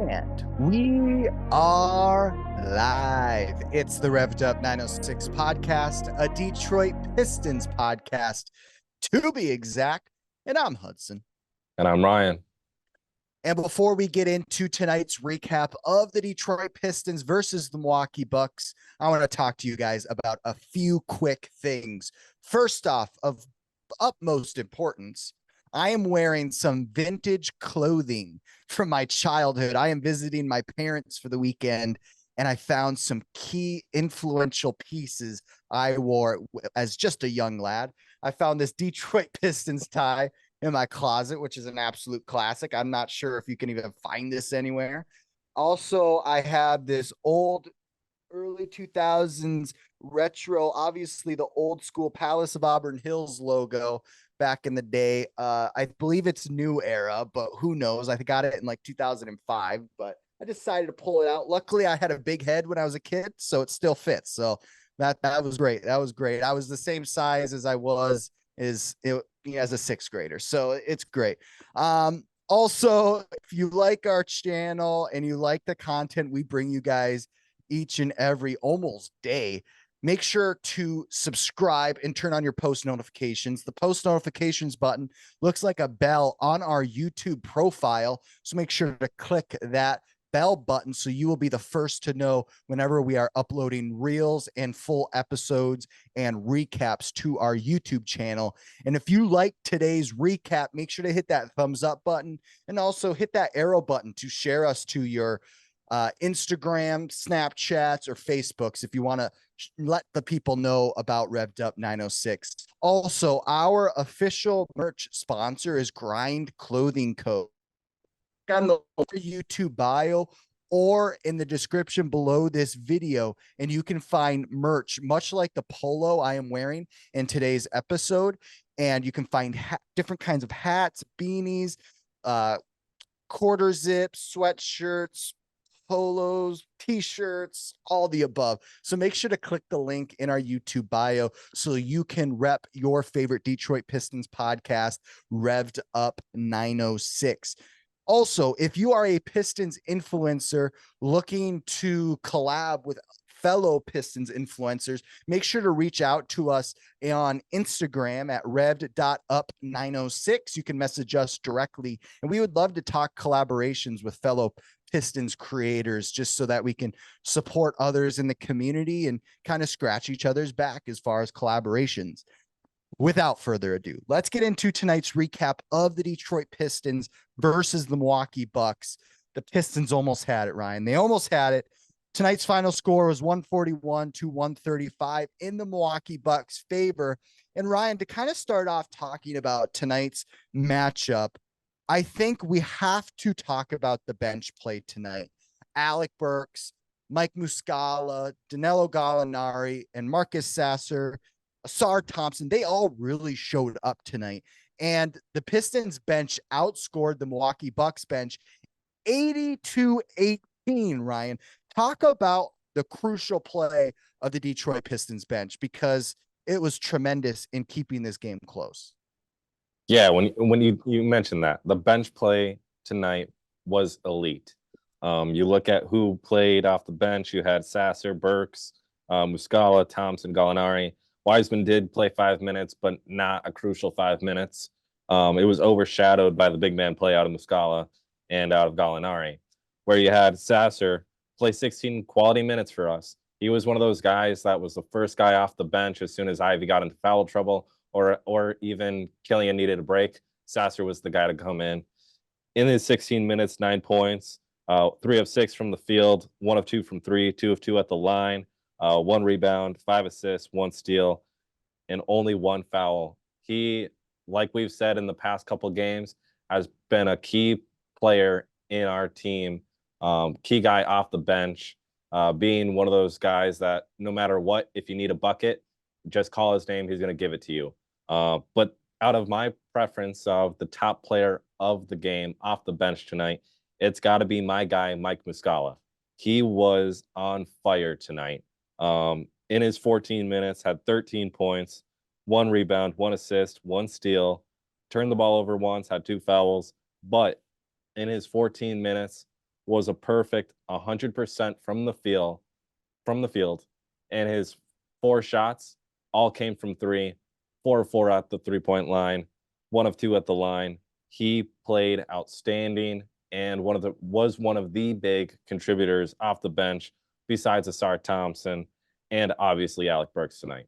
And we are live. It's the Revved Up 906 podcast, a Detroit Pistons podcast, to be exact. And I'm Hudson. And I'm Ryan. And before we get into tonight's recap of the Detroit Pistons versus the Milwaukee Bucks, I want to talk to you guys about a few quick things. First off, of utmost importance, I am wearing some vintage clothing from my childhood. I am visiting my parents for the weekend, and I found some key influential pieces I wore as just a young lad. I found this Detroit Pistons tie in my closet, which is an absolute classic. I'm not sure if you can even find this anywhere. Also, I have this old early 2000s retro, obviously the old school Palace of Auburn Hills logo back in the day. I believe it's new era, but who knows? I got it in like 2005, but I decided to pull it out. Luckily, I had a big head when I was a kid, so it still fits. So that was great. That was great. I was the same size as I was as a sixth grader, so it's great. Also, if you like our channel and you like the content we bring you guys each and every almost day, make sure to subscribe and turn on your post notifications. The post notifications button looks like a bell on our YouTube profile. So make sure to click that bell button so you will be the first to know whenever we are uploading reels and full episodes and recaps to our YouTube channel. And if you like today's recap, make sure to hit that thumbs up button and also hit that arrow button to share us to your Instagram, Snapchats, or Facebooks if you want to let the people know about Revved Up 906. Also, our official merch sponsor is Grind Clothing Co. On the YouTube bio or in the description below this video, and you can find merch much like the polo I am wearing in today's episode. And you can find different kinds of hats, beanies, quarter zips, sweatshirts, polos, t-shirts, all the above. So make sure to click the link in our YouTube bio so you can rep your favorite Detroit Pistons podcast, Revved Up 906. Also, if you are a Pistons influencer looking to collab with fellow Pistons influencers, make sure to reach out to us on Instagram at revved.up906. You can message us directly, and we would love to talk collaborations with fellow Pistons creators just so that we can support others in the community and kind of scratch each other's back as far as collaborations. Without further ado, let's get into tonight's recap of the Detroit Pistons versus the Milwaukee Bucks. The Pistons almost had it, Ryan. They almost had it. Tonight's final score was 141-135 in the Milwaukee Bucks' favor. And Ryan, to kind of start off talking about tonight's matchup, I think we have to talk about the bench play tonight. Alec Burks, Mike Muscala, Danilo Gallinari, and Marcus Sasser, Asar Thompson, they all really showed up tonight. And the Pistons bench outscored the Milwaukee Bucks bench 80-18, Ryan. Talk about the crucial play of the Detroit Pistons bench because it was tremendous in keeping this game close. Yeah, when you mentioned that, the bench play tonight was elite. You look at who played off the bench. You had Sasser, Burks, Muscala, Thompson, Gallinari. Wiseman did play 5 minutes, but not a crucial 5 minutes. It was overshadowed by the big man play out of Muscala and out of Gallinari, where you had Sasser play 16 quality minutes for us. He was one of those guys that was the first guy off the bench as soon as Ivy got into foul trouble or even Killian needed a break. Sasser was the guy to come in. In his 16 minutes, 9 points, 3 of 6 from the field, 1 of 2 from 3, 2 of 2 at the line. 1 rebound, 5 assists, 1 steal, and only 1 foul. He, like we've said in the past couple games, has been a key player in our team, key guy off the bench, being one of those guys that no matter what, if you need a bucket, just call his name, he's going to give it to you. But out of my preference of the top player of the game off the bench tonight, it's got to be my guy, Mike Muscala. He was on fire tonight. In his 14 minutes, had 13 points, 1 rebound, 1 assist, 1 steal, turned the ball over once, had 2 fouls. But in his 14 minutes, was a perfect 100% from the field, and his 4 shots all came from 3, 4 of 4 at the three-point line, 1 of 2 at the line. He played outstanding and was one of the big contributors off the bench besides Asar Thompson and obviously Alec Burks tonight.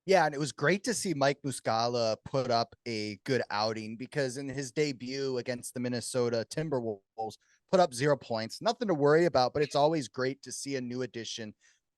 Yeah, and it was great to see Mike Muscala put up a good outing because in his debut against the Minnesota Timberwolves, put up 0 points. Nothing to worry about, but it's always great to see a new addition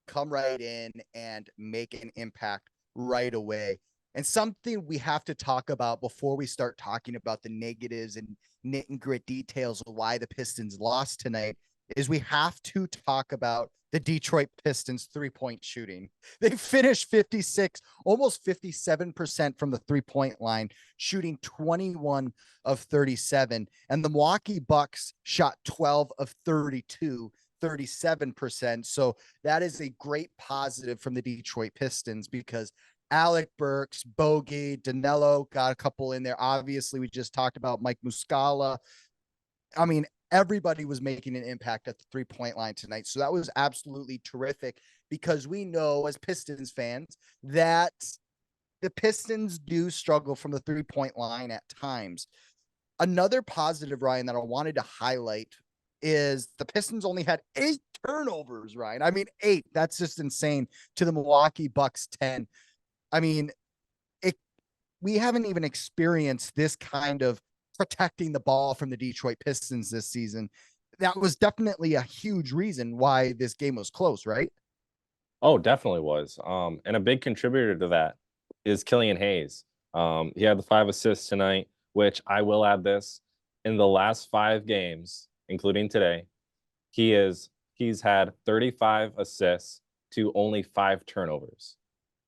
come right in and make an impact right away. And something we have to talk about before we start talking about the negatives and nit and grit details of why the Pistons lost tonight is we have to talk about the Detroit Pistons 3-point shooting. They finished 56, almost 57% from the 3-point line, shooting 21 of 37. And the Milwaukee Bucks shot 12 of 32, 37%. So that is a great positive from the Detroit Pistons because Alec Burks, Bogey, Danilo got a couple in there. Obviously, we just talked about Mike Muscala. I mean, everybody was making an impact at the 3-point line tonight. So that was absolutely terrific because we know as Pistons fans that the Pistons do struggle from the 3-point line at times. Another positive, Ryan, that I wanted to highlight is the Pistons only had 8 turnovers, Ryan. I mean, 8. That's just insane to the Milwaukee Bucks 10. I mean, we haven't even experienced this kind of protecting the ball from the Detroit Pistons this season. That was definitely a huge reason why this game was close, right? Oh, definitely was. And a big contributor to that is Killian Hayes. He had the 5 assists tonight, which I will add this. In the last 5 games, including today, he's had 35 assists to only 5 turnovers.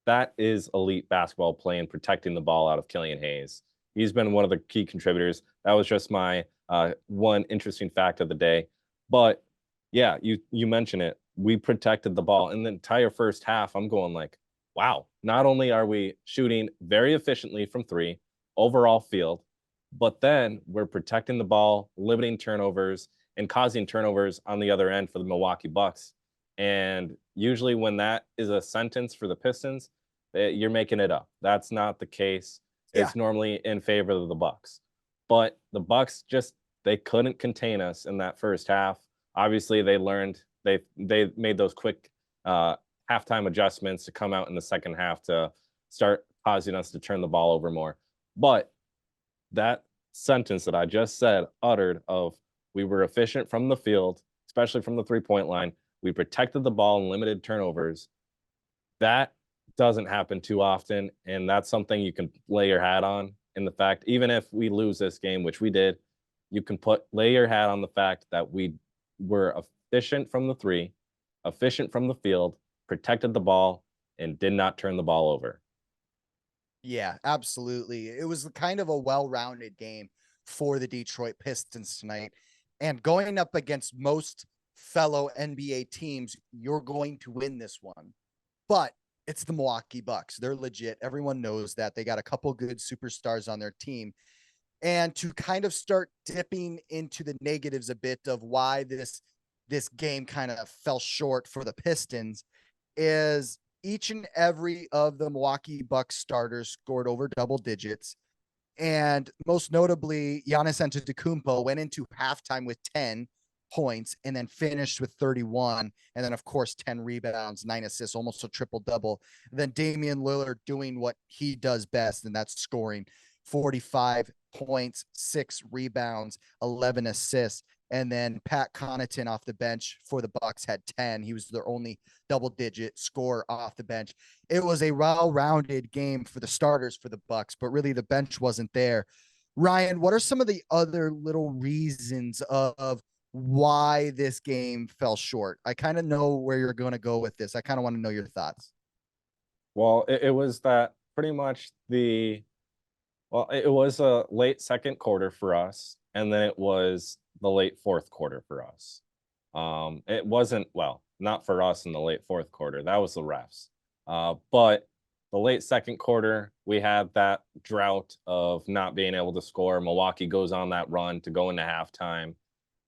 That is elite basketball play and protecting the ball out of Killian Hayes. He's been one of the key contributors. That was just my one interesting fact of the day. But yeah, you mentioned it. We protected the ball in the entire first half. I'm going like, wow, not only are we shooting very efficiently from 3 overall field, but then we're protecting the ball, limiting turnovers, and causing turnovers on the other end for the Milwaukee Bucks. And usually when that is a sentence for the Pistons, you're making it up. That's not the case. Yeah. It's normally in favor of the Bucks. But the Bucks they couldn't contain us in that first half. Obviously, they learned they made those quick halftime adjustments to come out in the second half to start causing us to turn the ball over more. But that sentence that I just said uttered of we were efficient from the field, especially from the 3-point line. We protected the ball and limited turnovers. That doesn't happen too often, and that's something you can lay your hat on in the fact, even if we lose this game, which we did, you can lay your hat on the fact that we were efficient from the 3, efficient from the field, protected the ball, and did not turn the ball over. Yeah, absolutely. It was kind of a well-rounded game for the Detroit Pistons tonight. And going up against most fellow NBA teams, you're going to win this one. But it's the Milwaukee Bucks. They're legit. Everyone knows that. They got a couple good superstars on their team. And to kind of start dipping into the negatives a bit of why this game kind of fell short for the Pistons is each and every of the Milwaukee Bucks starters scored over double digits. And most notably, Giannis Antetokounmpo went into halftime with 10 points and then finished with 31. And then, of course, 10 rebounds, 9 assists, almost a triple double. Then Damian Lillard doing what he does best, and that's scoring 45 points, 6 rebounds, 11 assists. And then Pat Connaughton off the bench for the Bucks had 10. He was their only double-digit scorer off the bench. It was a well-rounded game for the starters for the Bucks, but really the bench wasn't there. Ryan, what are some of the other little reasons of why this game fell short? I kind of know where you're going to go with this. I kind of want to know your thoughts. Well, it was that pretty much it was a late second quarter for us, and then it was the late fourth quarter for us. It wasn't, well, not for us in the late fourth quarter. That was the refs. But the late second quarter, we had that drought of not being able to score. Milwaukee goes on that run to go into halftime.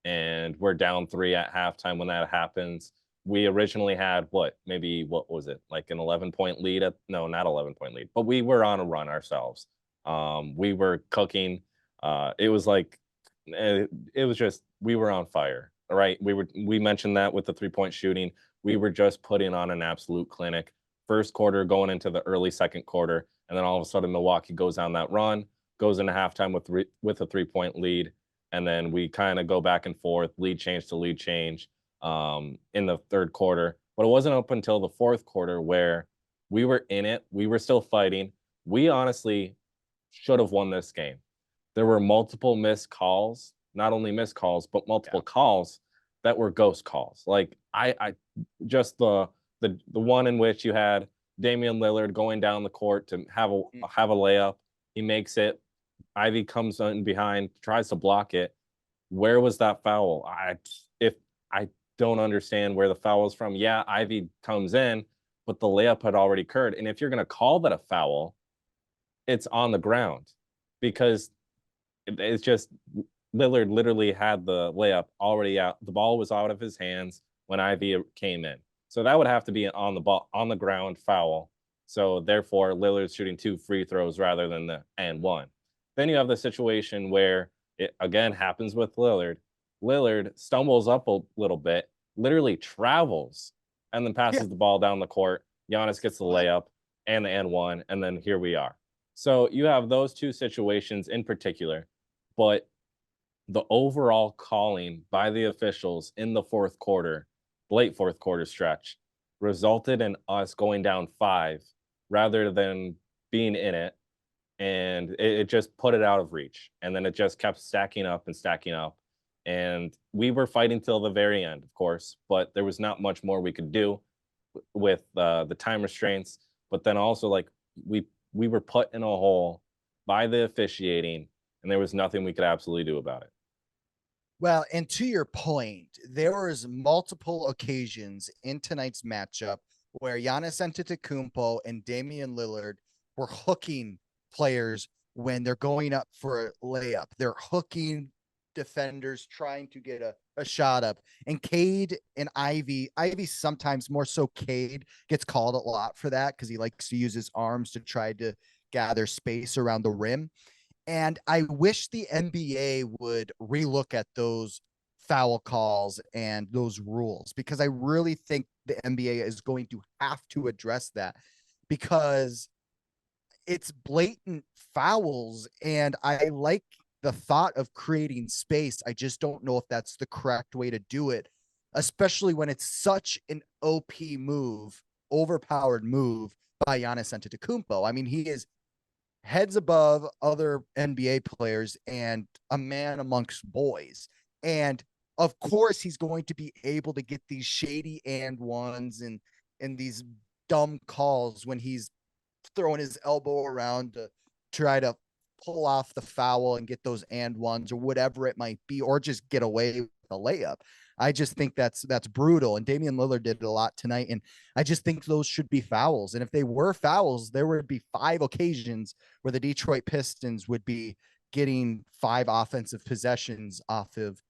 and we're down 3 at halftime when that happens. We originally had what was it? Like an 11-point lead no, not 11-point lead, but we were on a run ourselves. We were cooking. It was like it was just we were on fire. All right. We mentioned that with the 3-point shooting. We were just putting on an absolute clinic. First quarter going into the early second quarter, and then all of a sudden Milwaukee goes on that run, goes into halftime with a 3-point lead, and then we kind of go back and forth, lead change to lead change in the third quarter. But it wasn't up until the fourth quarter where we were in it. We were still fighting. We honestly should have won this game. There were multiple missed calls, not only missed calls, but multiple calls that were ghost calls. Like I just the one in which you had Damian Lillard going down the court to have a layup. He makes it. Ivy comes in behind, tries to block it. Where was that foul? I don't understand where the foul was from. Yeah, Ivy comes in, but the layup had already occurred. And if you're going to call that a foul, it's on the ground, because it's just Lillard literally had the layup already out. The ball was out of his hands when Ivy came in. So that would have to be on the ground foul. So therefore, Lillard's shooting 2 free throws rather than the and 1. Then you have the situation where it again happens with Lillard. Lillard stumbles up a little bit, literally travels, and then passes the ball down the court. Giannis gets the layup and the and 1, and then here we are. So you have those two situations in particular, but the overall calling by the officials in the fourth quarter, late fourth quarter stretch, resulted in us going down 5 rather than being in it. And it just put it out of reach. And then it just kept stacking up and stacking up. And we were fighting till the very end, of course, but there was not much more we could do with the time restraints. But then also, like, we were put in a hole by the officiating, and there was nothing we could absolutely do about it. Well, and to your point, there was multiple occasions in tonight's matchup where Giannis Antetokounmpo and Damian Lillard were hooking players when they're going up for a layup. They're hooking defenders trying to get a shot up. And Cade and Ivy sometimes, more so Cade, gets called a lot for that because he likes to use his arms to try to gather space around the rim. And I wish the NBA would relook at those foul calls and those rules, because I really think the NBA is going to have to address that, because it's blatant fouls. And I like the thought of creating space. I just don't know if that's the correct way to do it, especially when it's such an OP move, overpowered move by Giannis Antetokounmpo. I mean, he is heads above other NBA players and a man amongst boys. And of course, he's going to be able to get these shady and ones and these dumb calls when he's throwing his elbow around to try to pull off the foul and get those and ones or whatever it might be, or just get away with a layup. I just think that's brutal. And Damian Lillard did it a lot tonight. And I just think those should be fouls. And if they were fouls, there would be 5 occasions where the Detroit Pistons would be getting 5 offensive possessions off of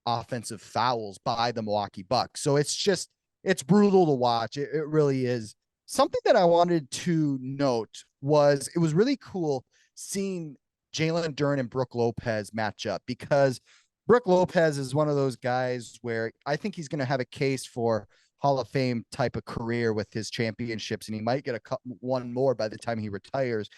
offensive fouls by the Milwaukee Bucks. So it's brutal to watch. It really is. Something that I wanted to note was it was really cool seeing Jalen Duren and Brook Lopez match up, because Brook Lopez is one of those guys where I think he's going to have a case for Hall of Fame type of career with his championships, and he might get one more by the time he retires.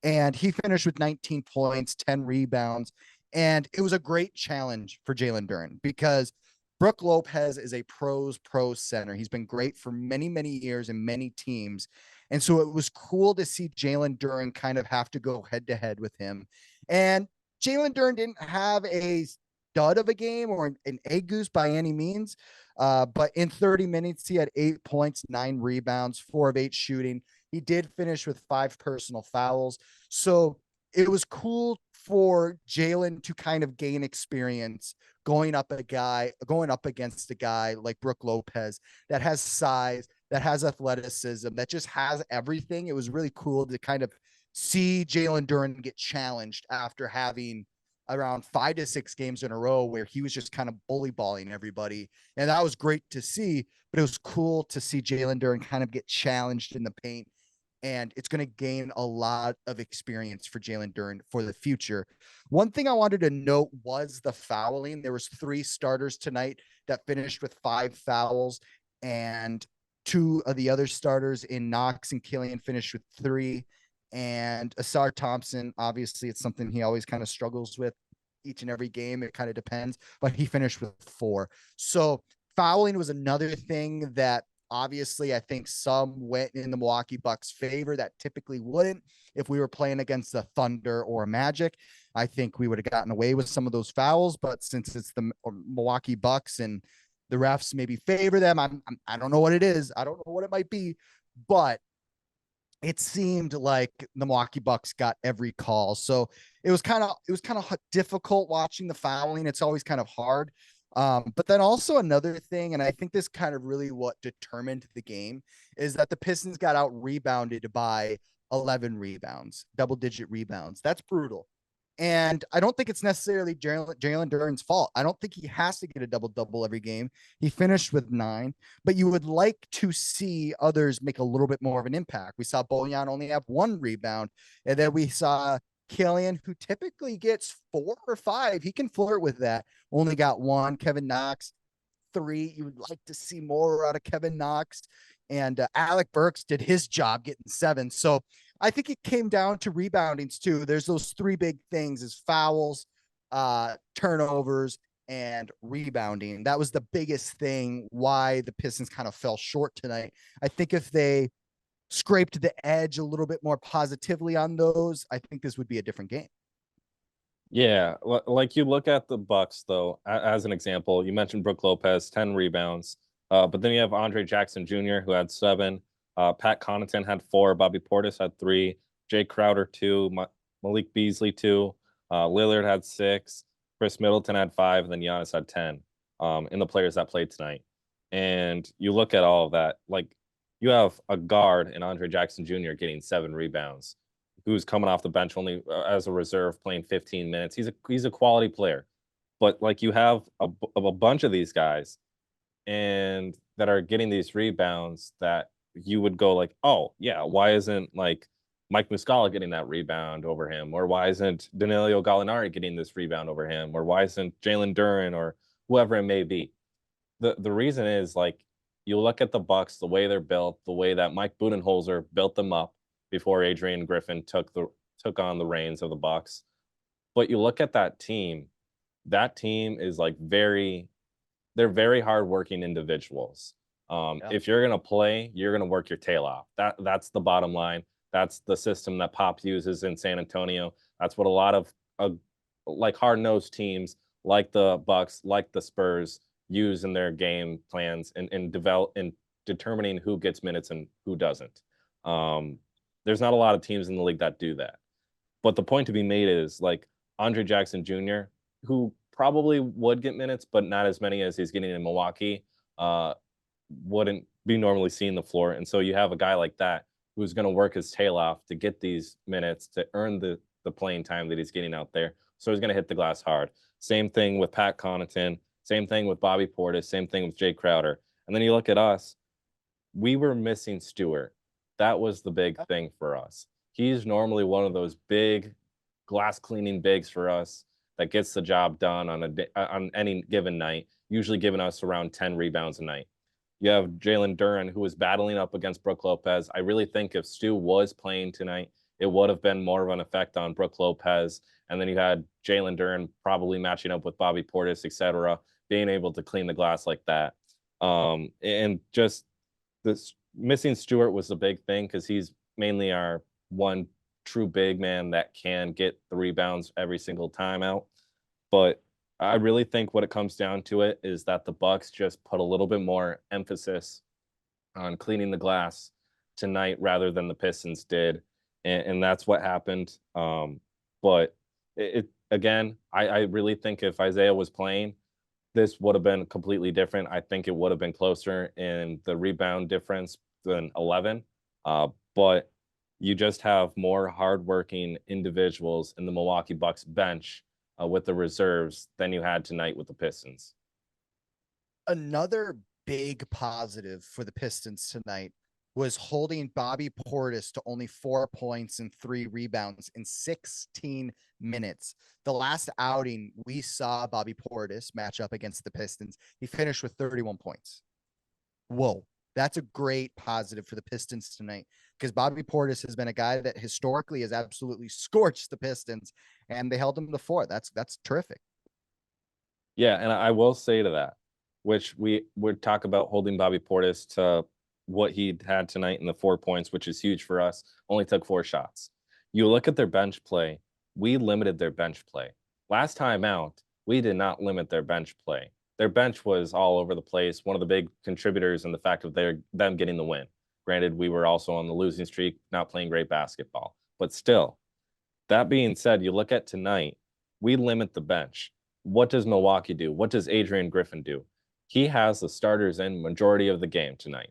And he finished with 19 points, 10 rebounds, and it was a great challenge for Jalen Duren, because Brook Lopez is a pro center. He's been great for many, many years in many teams. And so it was cool to see Jalen Duren kind of have to go head to head with him. And Jalen Duren didn't have a stud of a game or an egg goose by any means. But in 30 minutes, he had 8 points, 9 rebounds, 4 of 8 shooting. He did finish with 5 personal fouls. So it was cool for Jalen to kind of gain experience going up against a guy like Brook Lopez that has size, that has athleticism, that just has everything. It was really cool to kind of see Jalen Duren get challenged after having around 5 to 6 games in a row where he was just kind of bully balling everybody. And that was great to see, but it was cool to see Jalen Duren kind of get challenged in the paint. And it's going to gain a lot of experience for Jalen Duren for the future. One thing I wanted to note was the fouling. There was 3 starters tonight that finished with 5 fouls, and 2 of the other starters in Knox and Killian finished with 3. And Asar Thompson, obviously, it's something he always kind of struggles with each and every game. It kind of depends, but he finished with 4. So fouling was another thing that obviously I think some went in the Milwaukee Bucks' favor that typically wouldn't. If we were playing against the Thunder or Magic, I think we would have gotten away with some of those fouls. But since it's the Milwaukee Bucks and the refs maybe favor them, I don't know what it is. I don't know what it might be, but it seemed like the Milwaukee Bucks got every call. So it was kind of difficult watching the fouling. It's always kind of hard. But then also another thing, and I think this kind of really what determined the game, is that the Pistons got out rebounded by 11 rebounds, double-digit rebounds. That's brutal. And I don't think it's necessarily Jalen Duren's fault. I don't think he has to get a double-double every game. He finished with 9, but you would like to see others make a little bit more of an impact. We saw Bojan only have 1 rebound, and then we saw Killian, who typically gets 4 or 5. He can flirt with that. Only got 1. Kevin Knox, 3. You would like to see more out of Kevin Knox. And Alec Burks did his job getting 7. So I think it came down to reboundings too. There's those 3 big things: is fouls, turnovers, and rebounding. That was the biggest thing why the Pistons kind of fell short tonight. I think if they scraped the edge a little bit more positively on those, I think this would be a different game. Yeah, like you look at the Bucks though, as an example, you mentioned Brook Lopez, 10 rebounds, but then you have Andre Jackson Jr. who had 7, Pat Connaughton had 4, Bobby Portis had 3, Jay Crowder 2, Malik Beasley 2, Lillard had 6, Chris Middleton had 5, and then Giannis had 10 in the players that played tonight. And you look at all of that, like you have a guard in Andre Jackson Jr. getting 7 rebounds, who's coming off the bench only as a reserve playing 15 minutes. He's a quality player, but like you have a bunch of these guys and that are getting these rebounds that you would go like, oh yeah, why isn't like Mike Muscala getting that rebound over him, or why isn't Danilo Gallinari getting this rebound over him, or why isn't Jalen Duren or whoever it may be? The reason is like you look at the Bucks, the way they're built, the way that Mike Budenholzer built them up before Adrian Griffin took on the reins of the Bucks. But you look at that team is like they're very hardworking individuals. If you're gonna play, you're gonna work your tail off. That's the bottom line. That's the system that Pop uses in San Antonio. That's what a lot of like hard-nosed teams like the Bucks, like the Spurs, use in their game plans and develop in determining who gets minutes and who doesn't. There's not a lot of teams in the league that do that. But the point to be made is like Andre Jackson Jr., who probably would get minutes, but not as many as he's getting in Milwaukee, wouldn't be normally seeing the floor. And so you have a guy like that who's going to work his tail off to get these minutes, to earn the playing time that he's getting out there. So he's going to hit the glass hard. Same thing with Pat Connaughton. Same thing with Bobby Portis. Same thing with Jay Crowder. And then you look at us. We were missing Stewart. That was the big thing for us. He's normally one of those big glass cleaning bigs for us that gets the job done on any given night, usually giving us around 10 rebounds a night. You have Jalen Duren, who is battling up against Brook Lopez. I really think if Stu was playing tonight, it would have been more of an effect on Brook Lopez. And then you had Jalen Duren probably matching up with Bobby Portis, etc., being able to clean the glass like that. And just this missing Stewart was the big thing because he's mainly our one true big man that can get the rebounds every single time out. But I really think what it comes down to it is that the Bucks just put a little bit more emphasis on cleaning the glass tonight rather than the Pistons did. And that's what happened. But again, I really think if Isaiah was playing, this would have been completely different. I think it would have been closer in the rebound difference than 11. But you just have more hardworking individuals in the Milwaukee Bucks bench with the reserves than you had tonight with the Pistons. Another big positive for the Pistons tonight was holding Bobby Portis to only 4 points and 3 rebounds in 16 minutes. The last outing we saw Bobby Portis match up against the Pistons, he finished with 31 points. Whoa, that's a great positive for the Pistons tonight, because Bobby Portis has been a guy that historically has absolutely scorched the Pistons, and they held him to 4. That's terrific. Yeah, and I will say to that, which we would talk about holding Bobby Portis to what he had tonight in the 4 points, which is huge for us. Only took 4 shots. You look at their bench play, we limited their bench play. Last time out, we did not limit their bench play. Their bench was all over the place. One of the big contributors in the fact of them getting the win. Granted, we were also on the losing streak, not playing great basketball. But still, that being said, you look at tonight, we limit the bench. What does Milwaukee do? What does Adrian Griffin do? He has the starters in majority of the game tonight.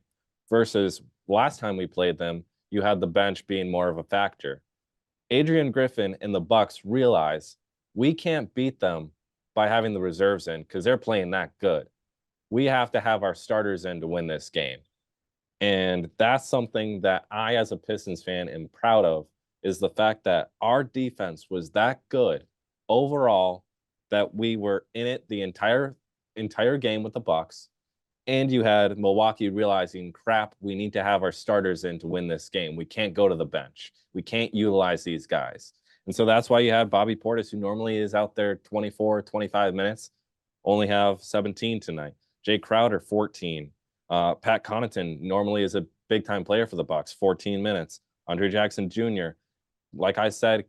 Versus last time we played them, you had the bench being more of a factor. Adrian Griffin and the Bucks realize we can't beat them by having the reserves in because they're playing that good. We have to have our starters in to win this game. And that's something that I, as a Pistons fan, am proud of, is the fact that our defense was that good overall that we were in it the entire game with the Bucks. And you had Milwaukee realizing, crap, we need to have our starters in to win this game. We can't go to the bench. We can't utilize these guys. And so that's why you have Bobby Portis, who normally is out there 24, 25 minutes, only have 17 tonight. Jay Crowder, 14. Pat Connaughton normally is a big-time player for the Bucks, 14 minutes. Andre Jackson Jr., like I said,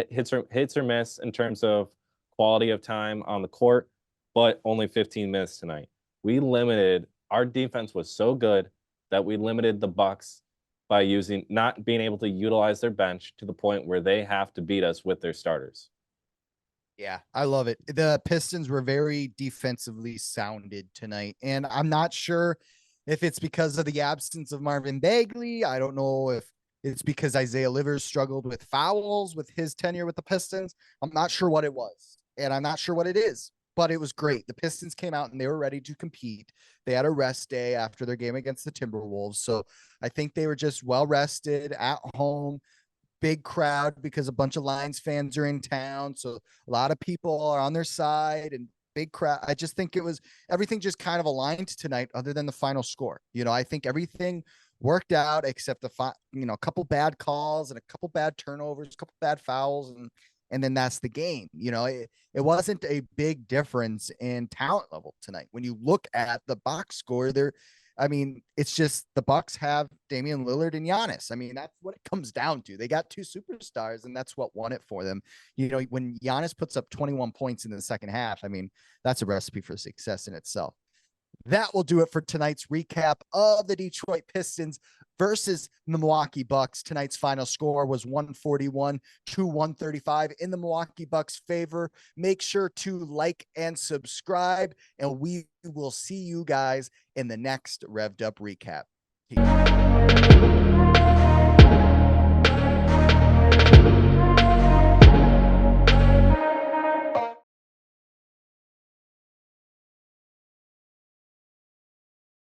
hits or miss in terms of quality of time on the court, but only 15 minutes tonight. Our defense was so good that we limited the Bucks by not being able to utilize their bench to the point where they have to beat us with their starters. Yeah, I love it. The Pistons were very defensively sounded tonight, and I'm not sure if it's because of the absence of Marvin Bagley. I don't know if it's because Isaiah Livers struggled with fouls with his tenure with the Pistons. I'm not sure what it was, and I'm not sure what it is, but it was great. The Pistons came out and they were ready to compete. They had a rest day after their game against the Timberwolves. So I think they were just well rested at home, big crowd because a bunch of Lions fans are in town. So a lot of people are on their side and big crowd. I just think everything just kind of aligned tonight other than the final score. I think everything worked out except a couple bad calls and a couple bad turnovers, a couple bad fouls, and then that's the game. It wasn't a big difference in talent level tonight. When you look at the box score there, it's just the Bucks have Damian Lillard and Giannis. That's what it comes down to. They got 2 superstars, and that's what won it for them. When Giannis puts up 21 points in the second half, that's a recipe for success in itself. That will do it for tonight's recap of the Detroit Pistons versus the Milwaukee Bucks. Tonight's final score was 141-135 in the Milwaukee Bucks' favor. Make sure to like and subscribe, and we will see you guys in the next Revved Up recap. Peace.